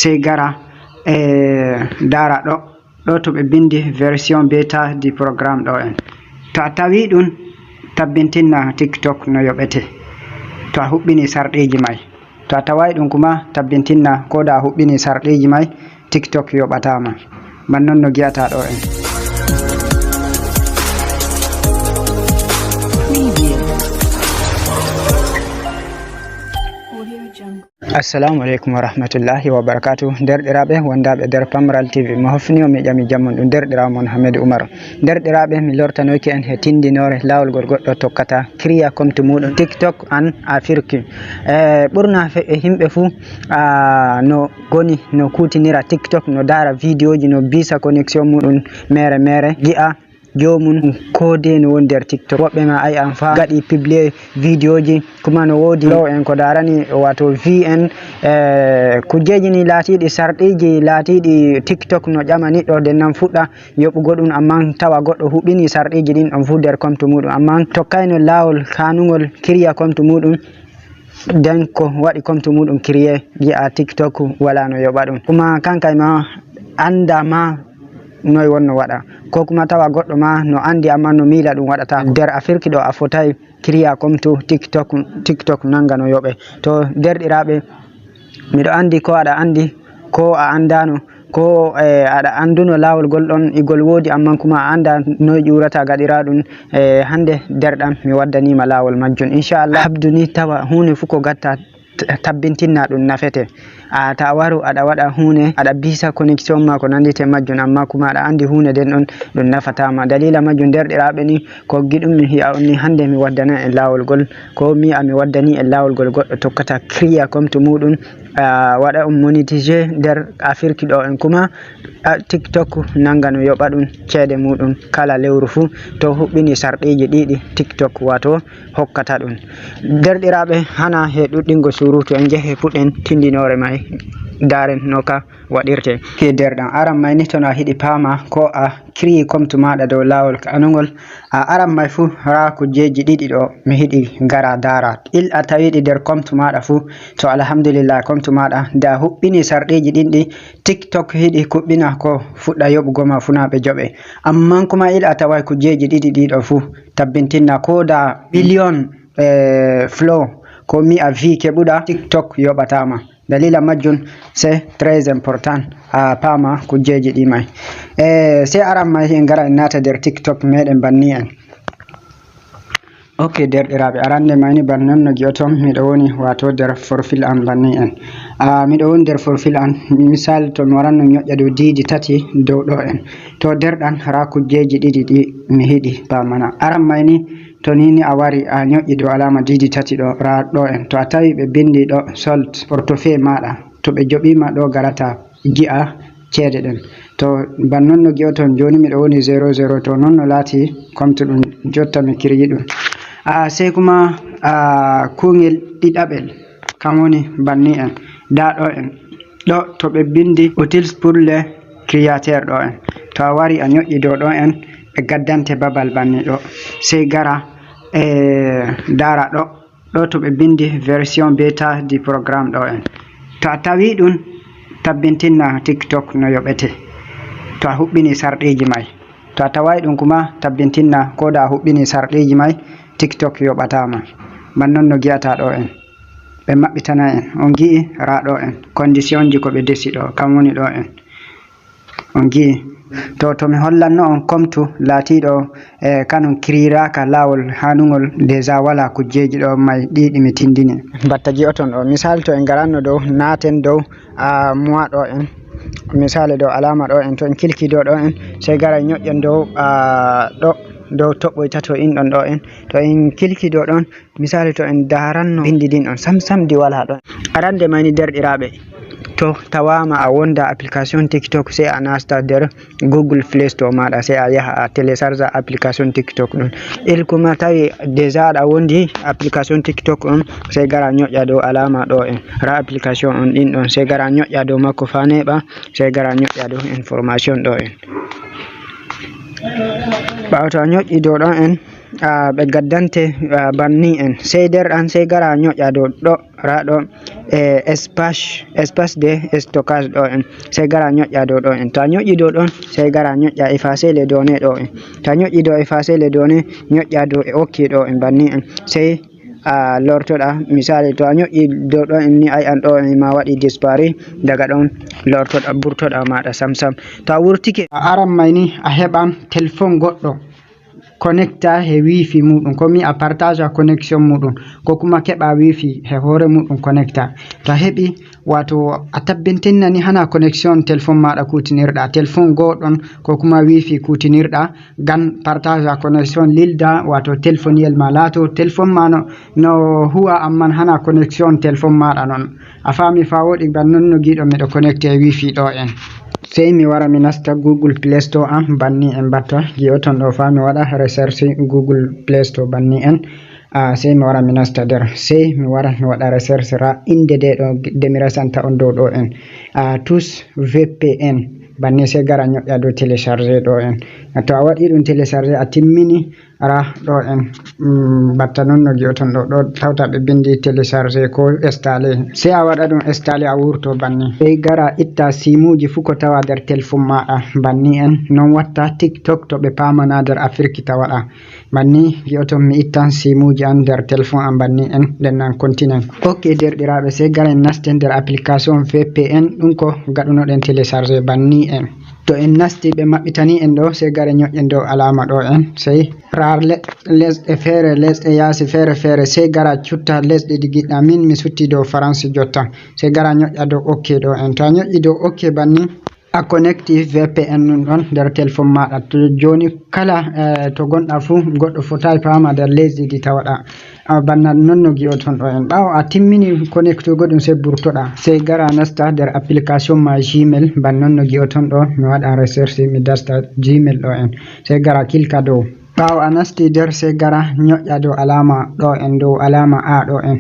sey gara dara ɗo to ɓe bindi version beta di programme ɗo en. To a tawi ɗum tabbintinna TikTok no yoɓete to a huɓɓini sarɗiji may. To a tawai ɗum kuma tabbintinna ko da a huɓɓini sarɗiji may TikTok yoɓatama. Man non no giyata ɗo en. Assalamu alaikum wa rahmatullahi wa barakatuh. Derɗiraɓe wondaɓe nder Pamral TV mo hofni o mi ƴami jammon ɗum derɗirawo mon Hamidou Oumar. Derɗiraɓe mi lortanoki en he tindinore lawol gol goɗɗo tokkata kriya compte muɗum TikTok an Afrique. Ɓurna himɓe fuu no goni no kutinira TikTok, no dara vidéo ji, no bisa connexion muɗum mere mere gi'a jomum kode no woni nder TikTok. Woɓɓe ma ay an fa gaɗi publier vidéo ji kuma no wodi law en ko darani wato VN kujeji ni latiɗi sarɗiji latiɗi TikTok no ƴamani ɗo dennan fuɗɗa yoɓugo ɗum, amma tawa goɗɗo huɓini sarɗiji ɗin ɗon fu nder compte muɗum, amma tokkayno lawol kanugol kriya compte muɗum den ko waɗi compte muɗum kriye gi'a TikTok wala no yoɓa ɗum, kuma kankay ma anda ma noy wonno waɗa, ko kuma tawa goɗɗo ma no andi amma no mila ɗum waɗata. Nder Afrique ɗo a fotai kriya compte TikTok nanga no yoɓe. To derɗiraɓe miɗo andi ko aɗa andi ko a andano ko aɗa anduno lawol golɗon igol wodi, amma kuma a anda noy ƴurata gaɗira ɗum. Hande derɗam mi waddanima lawol majjum inchallah. Habduni tawa hunde fu ko gatta tabbintinna ɗum nafete. Ta waru aɗa waɗa hunde aɗa bisa connexion ma ko nandite majjum, amma kuma aɗa andi hunde den ɗon ɗum nafatama. Dalila majjum derɗiraɓe ni ko giɗum mi hi'a on ni hande mi waddana en lawol gol, ko mi waddani en lawol gol goɗɗo tokkata kriya compte muɗum waɗa on monétiser nder Afrique ɗo en, kuma TikTok nanga no yoɓa ɗum ceede muɗum kala lewru fu to huɓɓini sarɗiji ɗiɗi TikTok wato hokkata ɗum. Derɗiraɓe hana he ɗuɗɗingo surutu en jehe puɗɗen tindinore may daren noka waɗirte. Ke derɗam aran may ni to a hiɗi pama ko a kriyi compte maɗa dow lawol kanugol aran may fu ra kujeji ɗiɗi ɗo mi hiɗi gara dara a tawiɗi nder compte maɗa fu to alhamdulillah compte maɗa da huɓɓini sarɗiji ɗinɗi TikTok hiɗi kuɓɓina ko fuɗɗa yoɓugo ma funaɓe joɓe, amma kuma a tawai kujeji ɗiɗi ɗiɗo fu tabbintinna ko da billion flow ko mi'a vi keɓuɗa TikTok yoɓatama. Dalila majjum c'est très important a pama kujeji ɗi may. Sai aran may en gara en nata nder TikTok meɗen banni en. Ok derɗiraɓe arande mayni ban non no giyoton miɗo woni wato nder profil an banni en. Miɗo woni nder profil an misal to mi waranno ñoƴƴa dow didi tati dow ɗo en, to derɗan ra kujeji ɗiɗi ɗi mi hiɗi pamana. Aran mayni to nini a wari a ñoƴƴi dow alama didi tati ɗo ra ɗo en, to a tawi ɓe bindi ɗo sold portefeuille maɗa to ɓe joɓima ɗo garata gi'a ceede ɗen. To ban non no giyoton joni miɗo woni 00 to non no laati compte ɗum jotta mi kiryi ɗum. Sai kuma kuŋel ɗiɗaɓel kam woni banni en da ɗo en ɗo to ɓe bindi outils pour les créateurs ɗo en, to a wari a ñoƴƴi dow ɗo en ɓe gaddante babal banni ɗo sey gara dara ɗo to ɓe bindi version beta di programme ɗo en. To a tawi ɗum tabbintinna TikTok no yoɓete to a huɓɓini sarɗiji may. To a tawai ɗum kuma tabbintinna ko da a huɓɓini sarɗiji may TikTok yoɓatama. Man non no giyata ɗo en ɓe maɓɓitana en on gi'i ra ɗo en condition ji ko ɓe desi ɗo kam woni ɗo en on gi'i. To mi hollanno on compte laatiɗo kanon kiriraka lawol hanugol déjà wala kujeji ɗo may ɗiɗi mi tindini. Batta ji'oton ɗo misal to en garanno dow naten dow moi ɗo en, misali dow alama ɗo en to en kilki dow ɗo en sey gara ñoƴƴen dow dow toɓɓoyta to in ɗon ɗo en, to en kilki dow ɗon misali to en daranno bindi din on samdi wala ɗon. Arande mayni derɗiraɓe to tawama a wonda application TikTok sai a nasta nder Google Play Store maɗa sai a yaha a télécharge application TikTok ɗum. Kuma tawi déjà aɗa wondi application TikTok on sai gara ñoƴƴa dow alama ɗo en ra application on ɗin ɗon sai gara ñoƴƴa dow makko fa neɓa sai gara ñoƴƴa dow information ɗo en. ɓawo to a ñoƴƴi dow ɗon en ɓe gaddante banni en sai derɗan sai gara ñoƴƴa dow ɗo ra ɗo espace de stockage ɗo en sai gara ñoƴƴa dow ɗo en. To a ñoƴƴi dow ɗon sai gara ñoƴƴa effacer les données ɗo en. To a ñoƴƴi dow effacer les données ñoƴƴa dow OK ɗo en banni en sai a lortoɗa misali to a ñoƴƴi dow ɗon en ni ay an ɗo en ma waɗi dispari daga ɗon lortoɗa burtoɗa maɗa sam to a wurtike a aran may ni a heɓan téléphone goɗɗo connecta he wifi muɗum komi a partage connection muɗum ko kuma keɓa wifi he hore muɗum connecta to a heɓi wato a tabbintinna ni hana connection téléphone maɗa kutinirɗa téléphone goɗon ko kuma wifi kutinirɗa gan partage connection lilda wato téléphoniel ma lato téléphone ma no huwa amman hana connection téléphone maɗa non a fami fa woɗi ban non no giɗo miɗo connecté wifi ɗo en sai mi wara mi nasta Google Play Store am banni en batta ji'oton ɗo fa mi waɗa recherche Google Play Store banni en sai mi wara mi nasta nder sai mi wara mi waɗa recherche ra inde de ɗo de mi resanta on dow ɗo en tous VPN banni sai gara ñoƴƴa dow télécharger ɗo en to a waɗi ɗum télécharger a timmini ara ɗo en batta non no ji'oton ɗo tawta ɓe bindi télécharger ko installer sai a waɗa ɗum installer a wurto banni sai gara itta simuji fu ko tawa nder téléphone maɗa banni en non watta TikTok to ɓe pamana nder Afrique ta waɗa banni ji'oton mi ittan simuji an nder téléphone am banni en nden nan continue ok derɗiraɓe sai gara en naste nder application VPN ɗum ko gaɗunoɗen télécharger banni en to en nasti ɓe maɓɓitani en ɗo sai gara ñoƴƴen dow alama ɗo en sai rar lesɗe feere lesɗe yaasi feere sai gara cutta lesɗe ɗi giɗɗa min mi sutti dow France jotta sai gara ñoƴƴa dow OK ɗo en to a ñoƴƴi dow OK banni a connecti VPN nun ɗon nder téléphone maɗa to joni kala to gonɗa fu goɗɗo fotai pama nder lesdi ɗi tawaɗa banna non no gi'oton ɗo en ɓawo a timmini connectugo ɗum sai burtoɗa sai gara nasta nder application ma Gmail ban non no gi'oton ɗo mi waɗa recherche mi dasta Gmail ɗo en sai gara kilka dow ɓawo a nasti nder sai gara ñoƴƴa dow alama ɗo en dow alama A ɗo en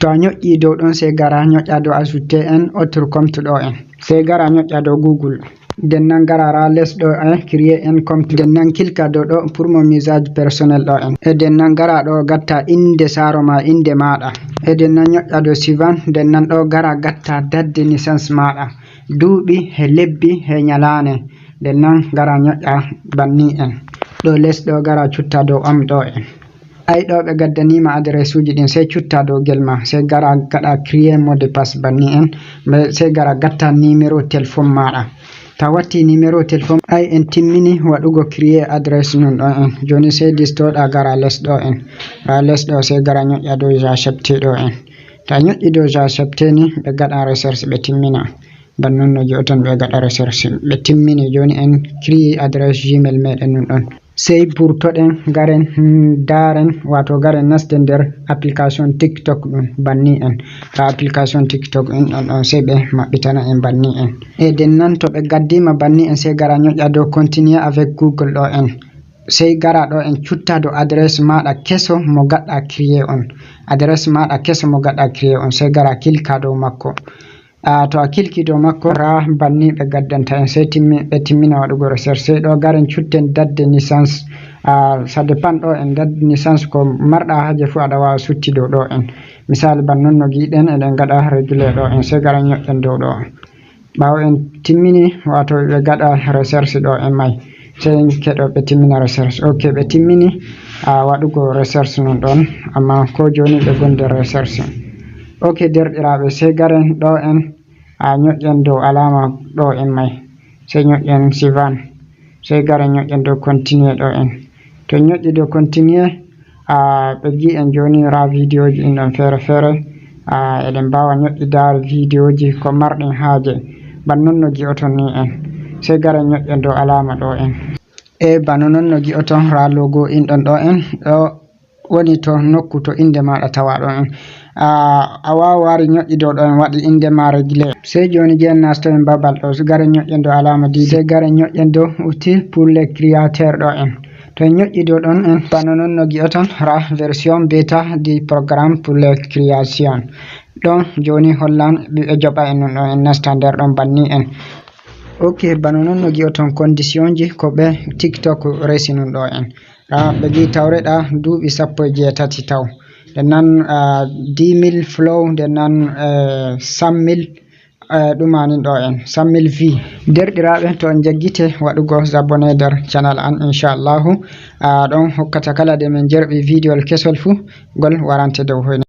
to a ñoƴƴi dow ɗon sai gara ñoƴƴa dow ajouter un autre compte ɗo en sai gara ñoƴƴa dow Google den nan gara ra les ɗo créer un compte den nan kilka dow ɗo pour mon usage personnel ɗo en e den nan gara ɗo gatta inde saro ma inde maɗa e den nan ñoƴƴa dow suivant den nan ɗo gara gatta date de naissance maɗa duuɓi he lebbi he ñalane den nan gara ñoƴƴa banni en ɗo les ɗo gara cutta dow am ɗo en ay ɗo ɓe gaddanima adresse uji ɗin sai cutta dow gelma sai gara gaɗa créer mot de passe banni en sai gara gatta numéro téléphone maɗa ta watti numéro téléphone ay en timmini waɗugo créer adresse nun ɗo en joni sai listoɗa gara les ɗo en ra les ɗo sai gara ñoƴƴa dow j'accepte ɗo en ta ñoƴƴi dow j'accepte ni ɓe gaɗa recherche ɓe timmina ban non no ji'oton ɓe gaɗa recherche ɓe timmini joni en créer adresse Gmail meɗen nun ɗon sai burtoɗen garen daren wato garen naste nder application TikTok ɗum banni en ta application TikTok ɗon sai ɓe maɓɓitana en banni en e den nan to ɓe gaddima banni en sai gara ñoƴƴa dow continuer avec Google ɗo en sai gara ɗo en cutta dow adresse maɗa keso mo gaɗɗa créer on adresse maɗa keso mo gaɗɗa créer on sai gara kilka dow makko to a kilki dow makko ra banni ɓe gaddanta en sai ɓe timmina waɗugo recherche sai ɗo garen cutten date de naissance ça dépend ɗo en date de naissance ko marɗa haje fu aɗa wawa sutti dow ɗo en misali ban non no giɗen eɗen gaɗa régulé ɗo en sai gara ñoƴƴen dow ɗo ɓawo en timmini wato ɓe gaɗa recherche ɗo en may sai keɗo ɓe timmina recherche ok ɓe timmini waɗugo recherche non ɗon amma ko joni ɓe gonde recherche ok derɗiraɓe sai garen ɗo en ñoƴƴen dow alama ɗo en may sai ñoƴƴen suivant sai garen ñoƴƴen dow continuer ɗo en to ñoƴƴi dow continuer ɓe gi en joni ra vidéo ji ɗin ɗon feere eɗen mbawa ñoƴƴidare vidéo ji ko marɗen haaje ban non no gi'oton ni en sai garen ñoƴƴen dow alama ɗo en e bano non no gi'oton ra logo in ɗon ɗo en ɗo woni to nokku to inde maɗa tawa ɗo en a wawa wari ñoƴƴi dow ɗo en waɗi inde ma réglé sai joni jen nasto en babal ɗo so garen ñoƴƴen dow alama di sai garen ñoƴƴen dow outil pour les créateurs ɗo en to en ñoƴƴi dow ɗon en bano non no gi'oton ra version bêta du programme pour les créations ɗon joni hollan ɓe joɓa en non ɗon en nasta nder ɗon banni en ok bano non no gi'oton condition ji ko ɓe TikTok resi nun ɗo en ɓe gi tawreɗa duuɓi 18 taw nden non 10 000 flow, nden non 100 000 ɗumanin ɗo en 100 000 v. derɗiraɓe to on jaggite waɗugo zabone nder channel an inchallahu ɗon hokkata kala de min jerɓi vidéo kesol fu gol warante dow hoyne.